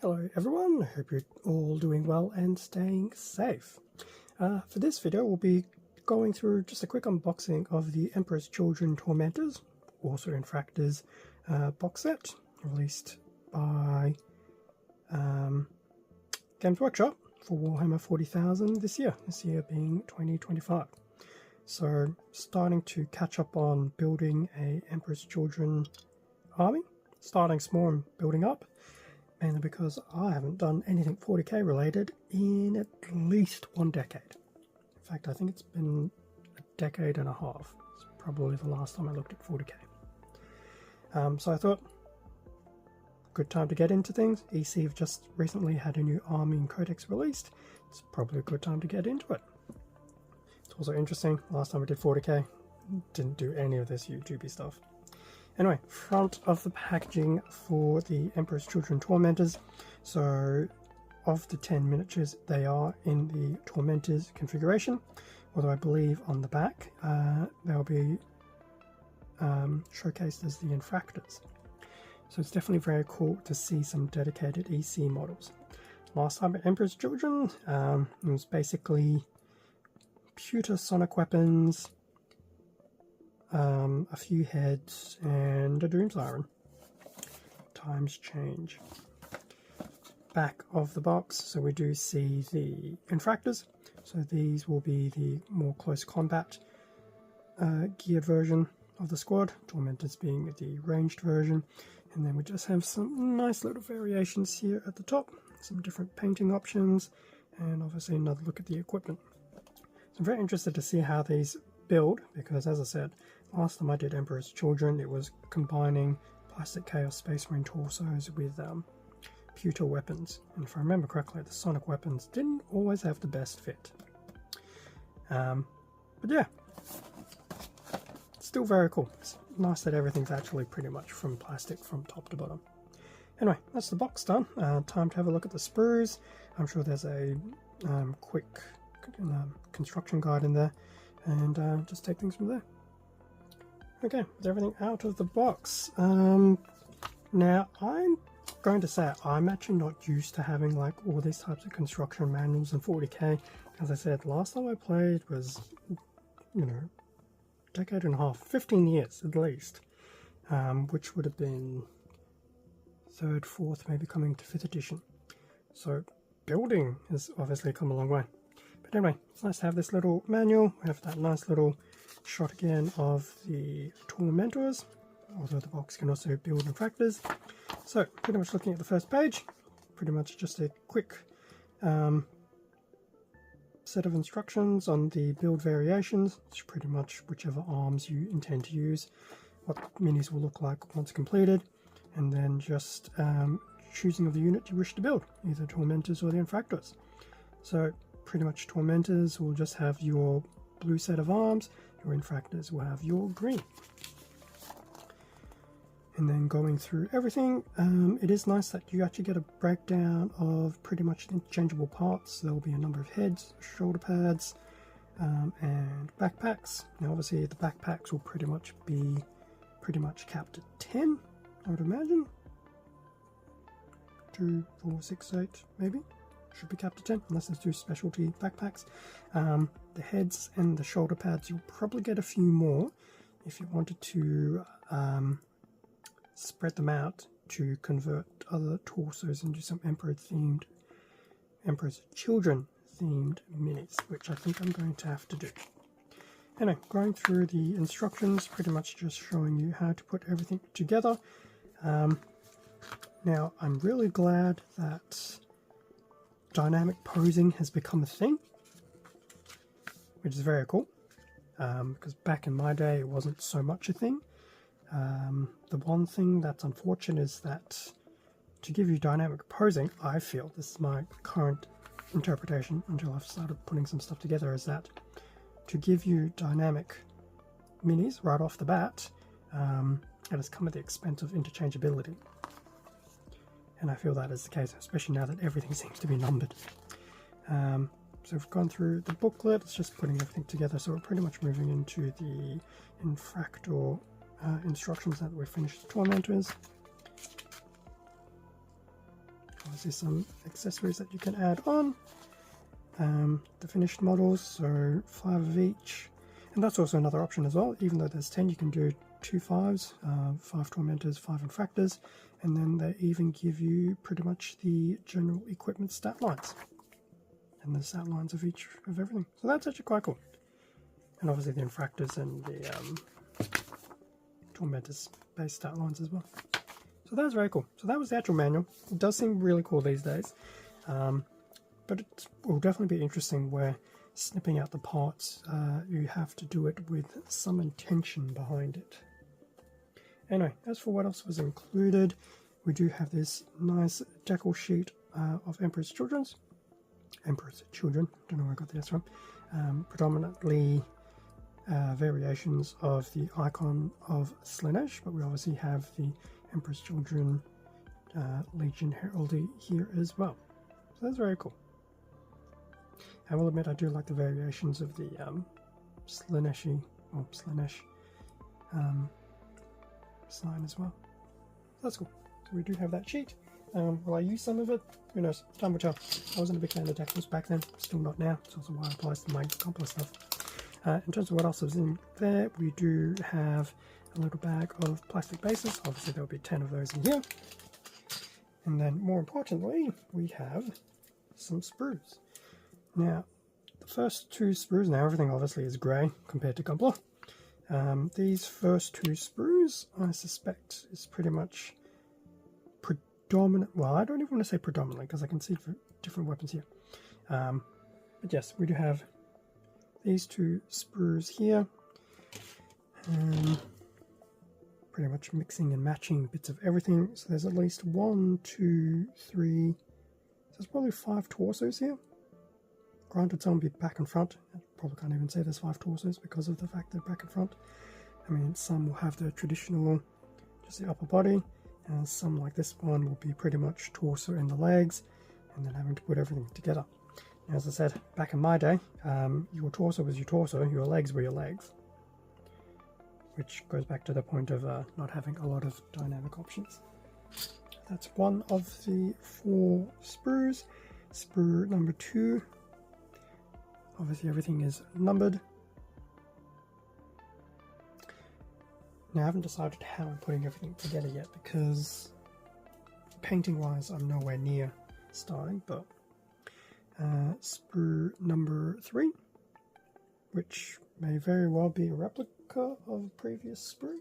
Hello everyone, hope you're all doing well and staying safe. For this video we'll be going through just a quick unboxing of the Emperor's Children Tormentors, also Infractors box set, released by Games Workshop for Warhammer 40,000 this year being 2025. So starting to catch up on building a Emperor's Children army, starting small and building up. Mainly because I haven't done anything 40k related in at least 1 decade. In fact, I think it's been a decade and a half. It's probably the last time I looked at 40k. So I thought, good time to get into things. EC have just recently had a new army and codex released. It's probably a good time to get into it. It's also interesting, last time I did 40k, didn't do any of this YouTubey stuff. Anyway, front of the packaging for the Emperor's Children Tormentors. So, of the 10 miniatures, they are in the Tormentors configuration. Although I believe on the back, they'll be showcased as the Infractors. So it's definitely very cool to see some dedicated EC models. Last time at Emperor's Children, it was basically pewter sonic weapons, a few heads and a doom siren. Times change. Back of the box, so we do see the Infractors. So these will be the more close combat geared version of the squad, Tormentors being the ranged version. And then we just have some nice little variations here at the top, some different painting options, and obviously another look at the equipment. So I'm very interested to see how these build, because as I said, last time I did Emperor's Children, it was combining Plastic Chaos Space Marine torsos with pewter weapons. And if I remember correctly, the sonic weapons didn't always have the best fit. But yeah, still very cool. It's nice that everything's actually pretty much from plastic from top to bottom. Anyway, that's the box done. Time to have a look at the sprues. I'm sure there's a quick construction guide in there, and just take things from there. Okay, with everything out of the box. Now, I'm going to say I'm actually not used to having like all these types of construction manuals in 40k. As I said, last time I played was, you know, decade and a half, 15 years at least, which would have been 3rd, 4th, maybe coming to 5th edition. So building has obviously come a long way. But anyway, it's nice to have this little manual. We have that nice little shot again of the Tormentors, although the box can also build Infractors. So pretty much looking at the first page, pretty much just a quick set of instructions on the build variations. It's pretty much whichever arms you intend to use, what minis will look like once completed, and then just choosing of the unit you wish to build, either Tormentors or the Infractors. So pretty much Tormentors will just have your blue set of arms, your Infractors will have your green. And then going through everything, it is nice that you actually get a breakdown of pretty much interchangeable parts. There will be a number of heads, shoulder pads, and backpacks. Now obviously the backpacks will pretty much be capped at 10, I would imagine. 2, 4, 6, 8 maybe. Should be capped at 10 unless there's 2 specialty backpacks. The heads and the shoulder pads, you'll probably get a few more if you wanted to spread them out to convert other torsos into some Emperor's Children themed minis, which I think I'm going to have to do. Anyway, going through the instructions, pretty much just showing you how to put everything together. Now I'm really glad that dynamic posing has become a thing, which is very cool, because back in my day it wasn't so much a thing. The one thing that's unfortunate is that to give you dynamic posing, I feel, this is my current interpretation until I've started putting some stuff together, is that to give you dynamic minis right off the bat, it has come at the expense of interchangeability. And I feel that is the case, especially now that everything seems to be numbered. So we've gone through the booklet, it's just putting everything together, so we're pretty much moving into the Infractor instructions that we finished the Tormentors. obviously some accessories that you can add on. The finished models, so 5 of each, and that's also another option as well. Even though there's 10, you can do 2 5s, 5 Tormentors, 5 Infractors, and then they even give you pretty much the general equipment stat lines and the stat lines of each of everything. So that's actually quite cool. And obviously the Infractors and the Tormentors base stat lines as well. So that's very cool. So that was the actual manual. It does seem really cool these days. But it will definitely be interesting where snipping out the parts, you have to do it with some intention behind it. Anyway, as for what else was included, we do have this nice Decal Sheet of Emperor's Children, don't know where I got this from, predominantly variations of the icon of Slaanesh, but we obviously have the Emperor's Children Legion heraldry here as well. So that's very cool. I will admit I do like the variations of the Slaanesh sign as well. So that's cool. So we do have that sheet. Will I use some of it? Who knows? Time will tell. I wasn't a big fan of Decals back then. Still not now. It's also why I applies to my Complex stuff. In terms of what else is in there, we do have a little bag of plastic bases. Obviously there will be 10 of those in here. And then more importantly, we have some sprues. Now, the first 2 sprues, now everything obviously is grey compared to Gumbler. These first 2 sprues, I suspect, is pretty much predominant. Well, I don't even want to say predominantly because I can see different weapons here. But yes, we do have these 2 sprues here. Pretty much mixing and matching bits of everything. So there's at least 1, 2, 3. There's probably 5 torsos here. Granted, some will be back and front. I probably can't even say there's 5 torsos because of the fact they're back and front. I mean, some will have the traditional, just the upper body, and some like this one will be pretty much torso and the legs, and then having to put everything together. And as I said, back in my day, your torso was your torso, your legs were your legs. Which goes back to the point of not having a lot of dynamic options. That's one of the 4 sprues. Sprue number 2. Obviously everything is numbered. Now I haven't decided how I'm putting everything together yet because painting wise I'm nowhere near starting, but sprue number 3, which may very well be a replica of a previous sprue.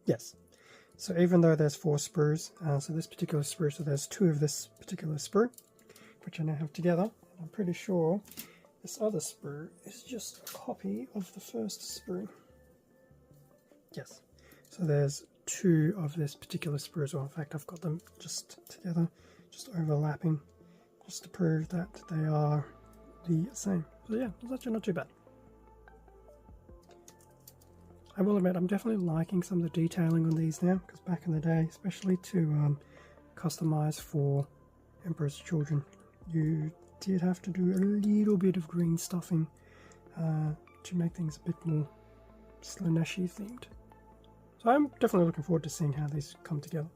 Yes. So even though there's 4 sprues, so this particular sprue, so there's 2 of this particular sprue, which I now have together. I'm pretty sure this other sprue is just a copy of the first sprue. Yes. So there's 2 of this particular sprue as well. In fact, I've got them just together, just overlapping, just to prove that they are the same. So yeah, it's actually not too bad. I will admit I'm definitely liking some of the detailing on these now, because back in the day, especially to customize for Emperor's Children, you did have to do a little bit of green stuffing to make things a bit more Slaanesh-y themed. So I'm definitely looking forward to seeing how these come together.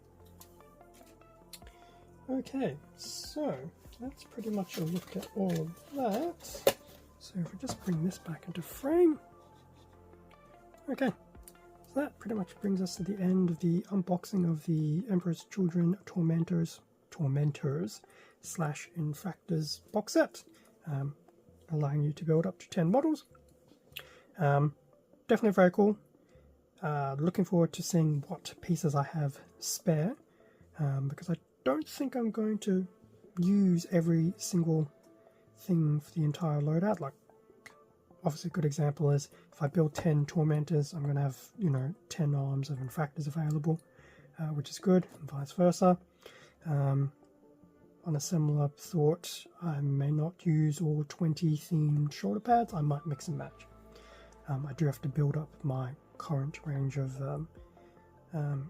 Okay, so that's pretty much a look at all of that. So if we just bring this back into frame. Okay, so that pretty much brings us to the end of the unboxing of the Emperor's Children Tormentors / Infractors box set, allowing you to build up to 10 models. Definitely very cool. Looking forward to seeing what pieces I have spare, because I don't think I'm going to use every single thing for the entire loadout. Like, obviously a good example is if I build 10 Tormentors, I'm going to have, 10 arms of Infractors available, which is good, and vice versa. On a similar thought, I may not use all 20 themed shoulder pads. I might mix and match. I do have to build up my current range of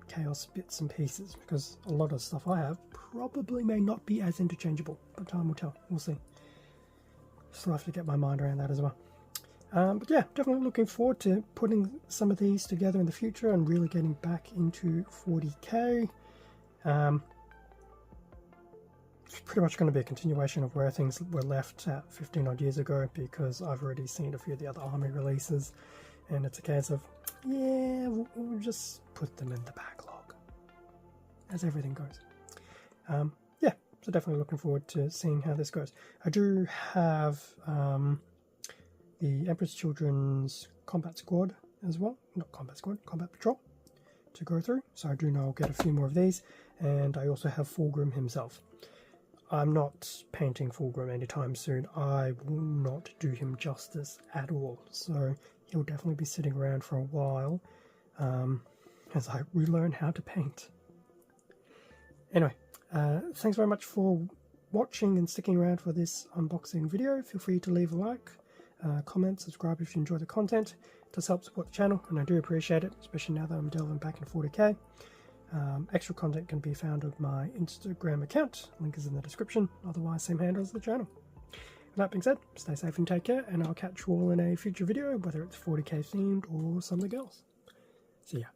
chaos bits and pieces, because a lot of stuff I have probably may not be as interchangeable, but time will tell. We'll see. Still have to get my mind around that as well. But yeah, definitely looking forward to putting some of these together in the future and really getting back into 40k. It's pretty much going to be a continuation of where things were left at 15 odd years ago, because I've already seen a few of the other army releases, and it's a case of, yeah, we'll just put them in the backlog, as everything goes. Yeah, so definitely looking forward to seeing how this goes. I do have the Emperor's Children's Combat Squad as well, not Combat Squad, Combat Patrol to go through, so I do know I'll get a few more of these, and I also have Fulgrim himself. I'm not painting Fulgrim anytime soon. I will not do him justice at all, so he'll definitely be sitting around for a while as I relearn how to paint. Anyway, thanks very much for watching and sticking around for this unboxing video. Feel free to leave a like, comment, subscribe if you enjoy the content. It does help support the channel, and I do appreciate it, especially now that I'm delving back in 40k. Extra content can be found on my Instagram account, link is in the description, otherwise same handle as the channel. With that being said, stay safe and take care, and I'll catch you all in a future video, whether it's 40k themed or something else. See ya.